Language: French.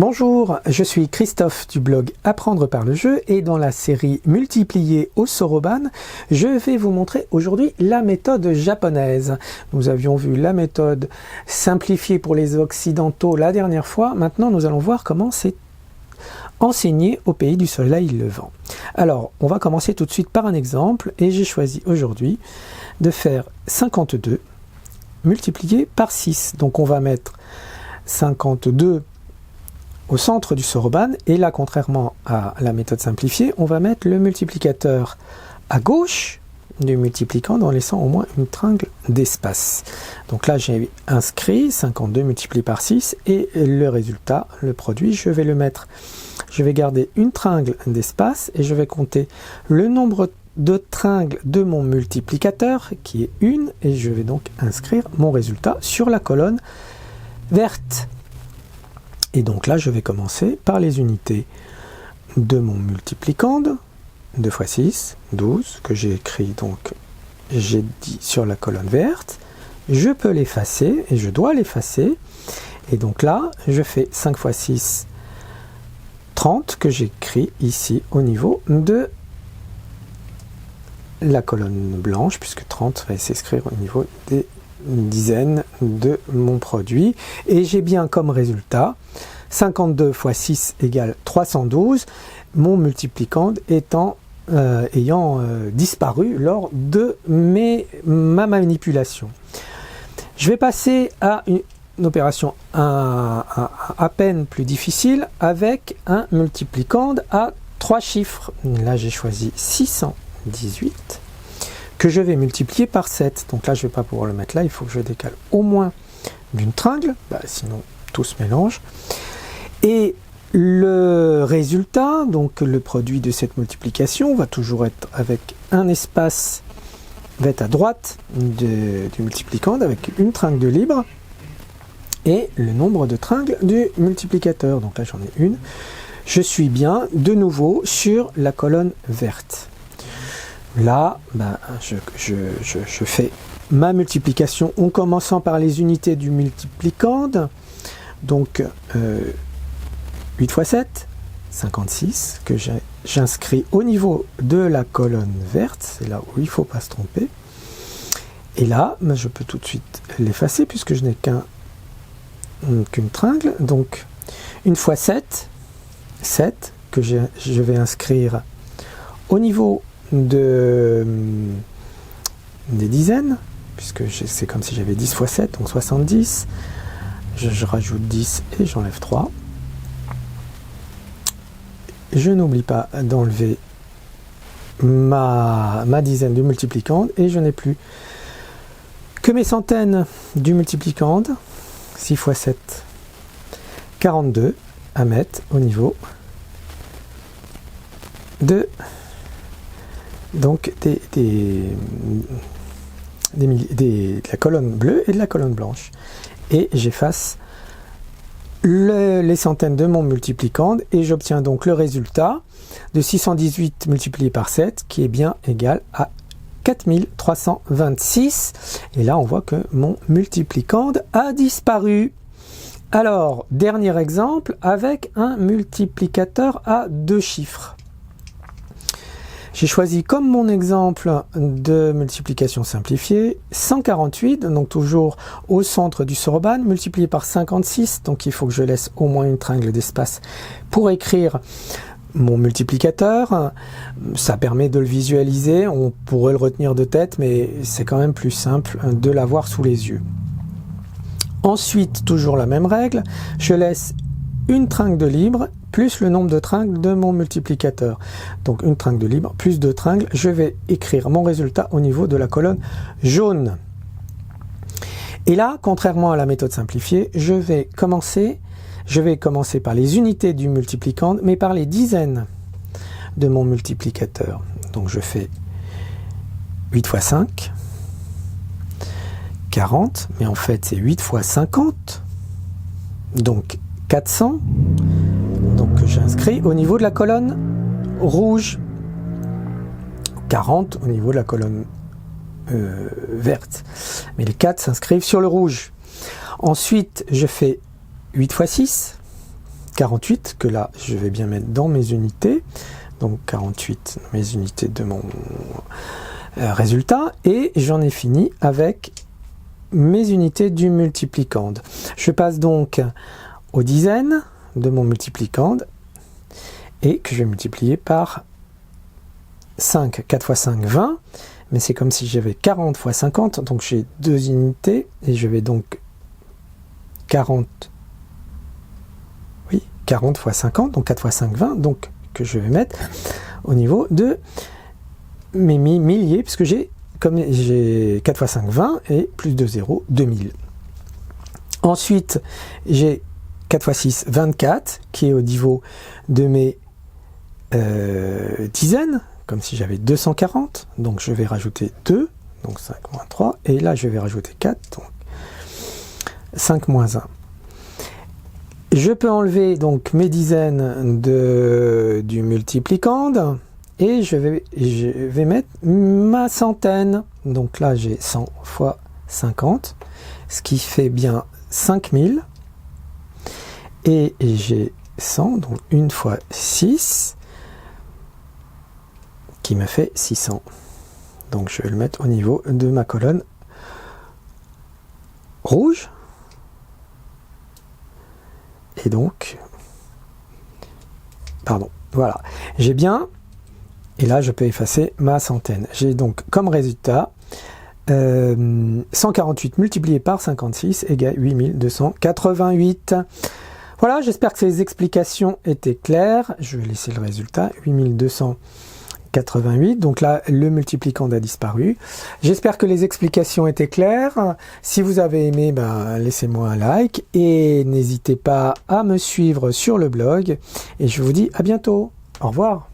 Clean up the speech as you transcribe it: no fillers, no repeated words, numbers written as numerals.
Bonjour, je suis Christophe du blog Apprendre par le jeu et dans la série Multiplier au Soroban, je vais vous montrer aujourd'hui la méthode japonaise. Nous avions vu la méthode simplifiée pour les occidentaux la dernière fois, maintenant nous allons voir comment c'est enseigné au pays du soleil levant. Alors, on va commencer tout de suite par un exemple et j'ai choisi aujourd'hui de faire 52 multiplié par 6. Donc on va mettre 52 au centre du Soroban, et là, contrairement à la méthode simplifiée, on va mettre le multiplicateur à gauche du multiplicand en laissant au moins une tringle d'espace. Donc là, j'ai inscrit 52 multiplié par 6, et le résultat, le produit, je vais garder une tringle d'espace, et je vais compter le nombre de tringles de mon multiplicateur, qui est 1, et je vais donc inscrire mon résultat sur la colonne verte. Et donc là, je vais commencer par les unités de mon multiplicand. 2 x 6, 12, que j'ai écrit, donc j'ai dit sur la colonne verte. Je peux l'effacer, et je dois l'effacer. Et donc là, je fais 5 x 6, 30, que j'écris ici au niveau de la colonne blanche, puisque 30 va s'inscrire au niveau des dizaines de mon produit, et j'ai bien comme résultat 52 x 6 égale 312, mon multiplicand ayant disparu lors de ma manipulation. Je vais passer à une opération à peine plus difficile avec un multiplicand à 3 chiffres. Là j'ai choisi 618 que je vais multiplier par 7. Donc là, je ne vais pas pouvoir le mettre là, il faut que je décale au moins d'une tringle, sinon tout se mélange. Et le résultat, donc le produit de cette multiplication, va toujours être avec un espace, va être à droite du multiplicand avec une tringle de libre et le nombre de tringles du multiplicateur. Donc là, j'en ai une. Je suis bien de nouveau sur la colonne verte. Là, je fais ma multiplication en commençant par les unités du multiplicand. Donc 8 x 7, 56, que j'inscris au niveau de la colonne verte. C'est là où il ne faut pas se tromper. Et là, je peux tout de suite l'effacer puisque je n'ai qu'une tringle. Donc 1 x 7, 7, que je vais inscrire au niveau des dizaines, puisque c'est comme si j'avais 10 x 7, donc 70. Je rajoute 10 et j'enlève 3. Je n'oublie pas d'enlever ma dizaine du multiplicand et je n'ai plus que mes centaines du multiplicand. 6 x 7, 42 à mettre au niveau de la colonne bleue et de la colonne blanche. Et j'efface les centaines de mon multiplicand et j'obtiens donc le résultat de 618 multiplié par 7 qui est bien égal à 4326. Et là on voit que mon multiplicand a disparu. Alors, dernier exemple avec un multiplicateur à 2 chiffres. J'ai choisi comme mon exemple de multiplication simplifiée 148, donc toujours au centre du Soroban, multiplié par 56, donc il faut que je laisse au moins une tringle d'espace pour écrire mon multiplicateur. Ça permet de le visualiser, on pourrait le retenir de tête, mais c'est quand même plus simple de l'avoir sous les yeux. Ensuite, toujours la même règle, je laisse une tringle de libre plus le nombre de tringles de mon multiplicateur. Donc une tringle de libre plus 2 tringles, je vais écrire mon résultat au niveau de la colonne jaune. Et là, contrairement à la méthode simplifiée, je vais commencer par les unités du multiplicand, mais par les dizaines de mon multiplicateur. Donc je fais 8 x 5, 40, mais en fait c'est 8 x 50, donc 400, donc j'inscris au niveau de la colonne rouge, 40 au niveau de la colonne verte, mais les 4 s'inscrivent sur le rouge. Ensuite je fais 8 x 6, 48, que là, je vais bien mettre dans mes unités. Donc 48, mes unités de mon résultat. Et j'en ai fini avec mes unités du multiplicande. Je passe donc aux dizaines de mon multiplicande et que je vais multiplier par 5. 4 fois 5, 20. Mais c'est comme si j'avais 40 fois 50. Donc j'ai 2 unités et je vais donc 40 fois 50. Donc 4 fois 5, 20. Donc que je vais mettre au niveau de mes milliers, puisque j'ai 4 fois 5, 20 et plus de 0, 2000. Ensuite, j'ai 4 fois 6, 24, qui est au niveau de mes dizaines, comme si j'avais 240, donc je vais rajouter 2, donc 5 moins 3, et là je vais rajouter 4, donc 5 moins 1. Je peux enlever donc mes dizaines du multiplicande, et je vais mettre ma centaine. Donc là j'ai 100 fois 50, ce qui fait bien 5000, et j'ai 100, donc 1 fois 6, qui me fait 600. Donc je vais le mettre au niveau de ma colonne rouge. Et donc, pardon, voilà. J'ai bien, et là je peux effacer ma centaine. J'ai donc comme résultat 148 multiplié par 56 égale 8288. Voilà, j'espère que ces explications étaient claires. Je vais laisser le résultat, 8288. Donc là, le multiplicand a disparu. J'espère que les explications étaient claires. Si vous avez aimé, laissez-moi un like. Et n'hésitez pas à me suivre sur le blog. Et je vous dis à bientôt. Au revoir.